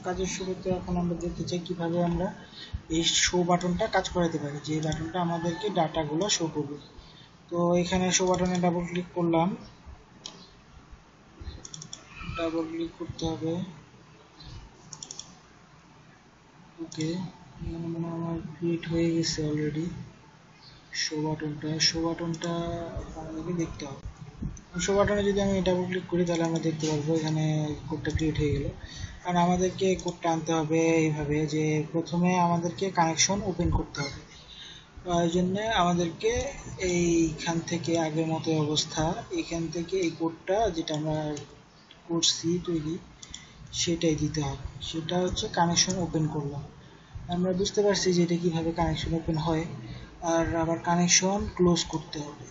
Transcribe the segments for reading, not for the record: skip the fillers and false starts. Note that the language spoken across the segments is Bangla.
কাজের শুরুতে এখন আমরা দেখতে চাই কিভাবে আমরা এই শো বাটনটা কাজ করাতে পারি, যে বাটনটা আমাদেরকে ডাটাগুলো শো করবে। তো এখানে শো বাটনে ডাবল ক্লিক করলাম, ডাবল ক্লিক করতে হবে। ওকে, এখানে মনে হয় আমার ক্রিয়েট হয়ে গেছে অলরেডি শো বাটনটা আমাদেরকে দেখতে হবে। শো বাটনে যদি আমি ডাবল ক্লিক করি তাহলে আমরা দেখতে পারবো এখানে কোডটা ক্রিয়েট হয়ে গেল। আর আমাদেরকে কোডটা আনতে হবে এইভাবে যে প্রথমে আমাদেরকে কানেকশন ওপেন করতে হবে। এই জন্য আমাদেরকে এইখান থেকে আগের মতো অবস্থা, এখান থেকে এই কোডটা যেটা আমরা করছি তৈরি সেটাই দিতে হবে। সেটা হচ্ছে কানেকশন ওপেন করলাম। আমরা বুঝতে পারছি যে এটা কিভাবে কানেকশন ওপেন হয়। আর আবার কানেকশন ক্লোজ করতে হবে,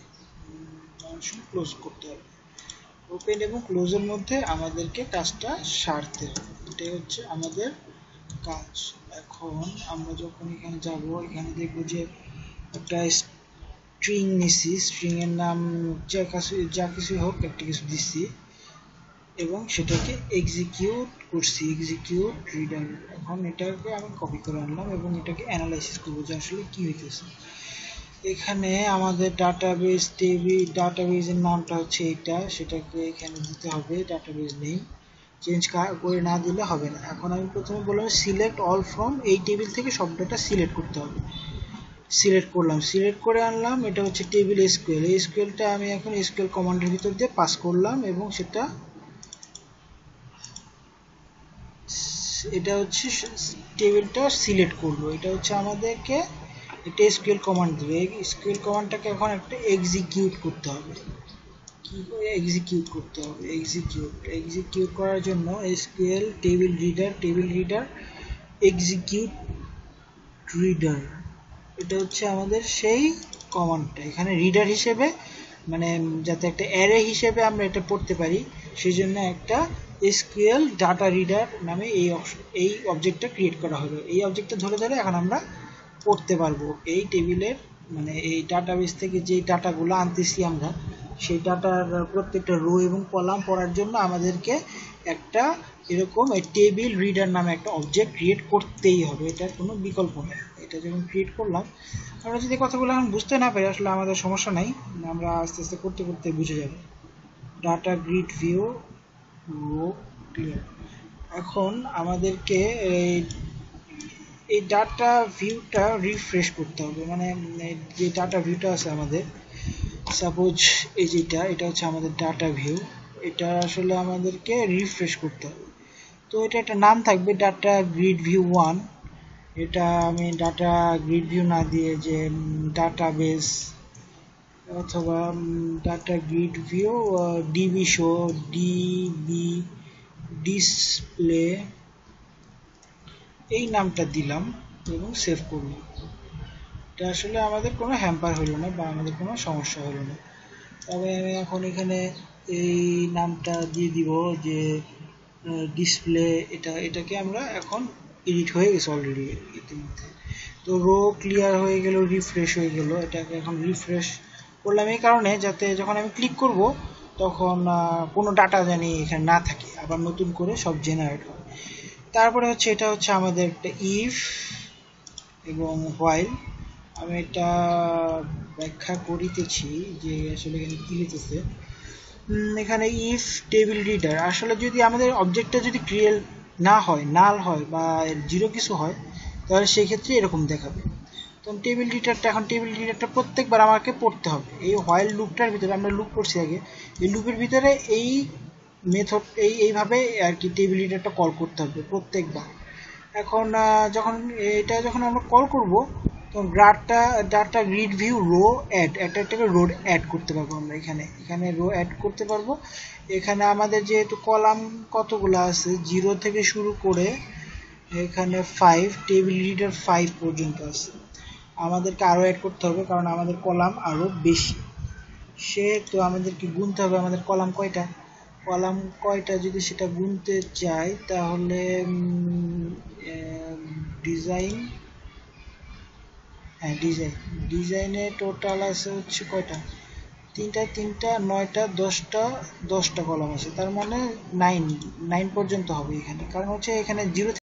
ওপেন এবং ক্লোজের মধ্যে আমাদেরকে কাজটা সারতে হবে। এটাই হচ্ছে আমাদের কাজ। এখন আমরা যখন এখানে যাব, এখানে দেখবো যে একটা স্ট্রিং নিছি, স্ট্রিং এর নাম যা কিছু হোক একটা কিছু দিচ্ছি এবং সেটাকে এক্সিকিউট করছি, এক্সিকিউট রিডার। এখন এটাকে আমি কপি করে আনলাম এবং এটাকে অ্যানালাইসিস করবো যে আসলে কি হইতেছে। এখানে আমাদের ডাটাবেজের নামটা হচ্ছে এটা, সেটাকে এখানে দিতে হবে ডাটাবেজ নেম। চেঞ্জ করে না দিলে হবে না। এখন আমি প্রথমে বললাম সিলেক্ট অল ফ্রম, এই টেবিল থেকে সব ডাটা সিলেক্ট করতে হবে। সিলেক্ট করলাম, সিলেক্ট করে আনলাম। এটা হচ্ছে টেবিল এসকিউএল, এই এসকিউএলটা আমি এখন এসকিউএল কমান্ডের ভিতর দিয়ে পাস করলাম এবং এটা হচ্ছে টেবিলটা সিলেক্ট করলো। এটা হচ্ছে আমাদেরকে একটা এসকিউএল কমান্ড দেবে। এসকিউএল কমান্ডটাকে এখন একটা এক্সিকিউট করতে হবে। কি করে এক্সিকিউট করতে হবে? এক্সিকিউট করার জন্য SQL table reader execute reader, এটা হচ্ছে আমাদের সেই কমান্ডটা। এখানে রিডার হিসেবে মানে যাতে একটা অ্যারে হিসেবে আমরা এটা পড়তে পারি, সেই জন্য একটা এসকিউএল ডাটা রিডার নামে এই অবজেক্টটা ক্রিয়েট করা হলো। এই অবজেক্টটা ধরে ধরে এখন আমরা পড়তে পারবো এই টেবিলের, মানে এই ডাটাবেস থেকে যে ডাটাগুলো আনতেছি আমরা, সেই ডাটার প্রত্যেকটা রো এবং কলাম পড়ার জন্য আমাদেরকে একটা এরকম টেবিল রিডার নামে একটা অবজেক্ট ক্রিয়েট করতেই হবে। এটার কোনো বিকল্প নেই। এটা যখন ক্রিয়েট করলাম, আমরা যদি কথাগুলো এখন বুঝতে না পারি আসলে আমাদের সমস্যা নাই, আমরা আস্তে আস্তে করতে করতে বুঝে যাব। Data grid view row clear. এখন আমাদেরকে এই ডাটা ভিউটা রিফ্রেশ করতে হবে, মানে যে ডাটা ভিউটা আছে আমাদের, সাপোজ এই যেটা, এটা হচ্ছে আমাদের ডাটা ভিউ। এটা আসলে আমাদেরকে রিফ্রেশ করতে হবে। তো এটা একটা নাম থাকবে ডাটা গ্রিড ভিউ 1। এটা আমি ডাটা গ্রিড ভিউ না দিয়ে যে ডাটাবেস অথবা data grid view DB show, DB display এই নামটা দিলাম এবং সেভ করলাম। এটা আসলে আমাদের কোনো হ্যাম্পার হলো না বা আমাদের কোনো সমস্যা হলো না। তবে আমি এখন এখানে এই নামটা দিয়ে দিব যে ডিসপ্লে, এটাকে আমরা এখন এডিট হয়ে গেছে অলরেডি ইতিমধ্যে। তো রো ক্লিয়ার হয়ে গেল, রিফ্রেশ হয়ে গেল। এটাকে এখন রিফ্রেশ করলাম এই কারণে যাতে যখন আমি ক্লিক করব তখন কোনো ডাটা জানি এখানে না থাকে, আবার নতুন করে সব জেনারেট হয়। তারপরে হচ্ছে এটা হচ্ছে আমাদের একটা ইফ এবং হোয়াইল। আমি এটা ব্যাখ্যা করিতেছি যে আসলে এখানে কি হইতেছে। এখানে ইফ টেবিল রিডার, আসলে যদি আমাদের অবজেক্টটা যদি ক্রিয়েট না হয়, নাল হয় বা জিরো কিছু হয়, তাহলে সেই ক্ষেত্রে এরকম দেখাবে। তো টেবিল রিডারটা প্রত্যেকবার আমাকে পড়তে হবে। এই হোয়াইল লুপটার ভিতরে আমরা লুপ করছি আগে, এই লুপের ভিতরে এই মেথড এইভাবে আর কি টেবিল রিডারটা কল করতে হবে প্রত্যেকবার। এখন যখন আমরা কল করব তখন ডাটা গ্রিড ভিউ রো একটা রো অ্যাড করতে পারবো আমরা। এখানে রো অ্যাড করতে পারবো। এখানে আমাদের যেহেতু কলাম কতগুলো আছে, 0 থেকে শুরু করে এখানে 5, টেবিল রিডার 5 পর্যন্ত আছে। আমাদেরকে আরও অ্যাড করতে হবে কারণ আমাদের কলাম আরও বেশি। সেহেতু আমাদেরকে গুনতে হবে আমাদের কলাম কয়টা যদি সেটা গুনতে চাই তাহলে ডিজাইনে টোটাল আছে হচ্ছে কয়টা, 3টায় 3টা 9টা 10টা 10টা কলাম আছে, তার মানে 9 পর্যন্ত হবে এখানে, কারণ হচ্ছে এখানে 0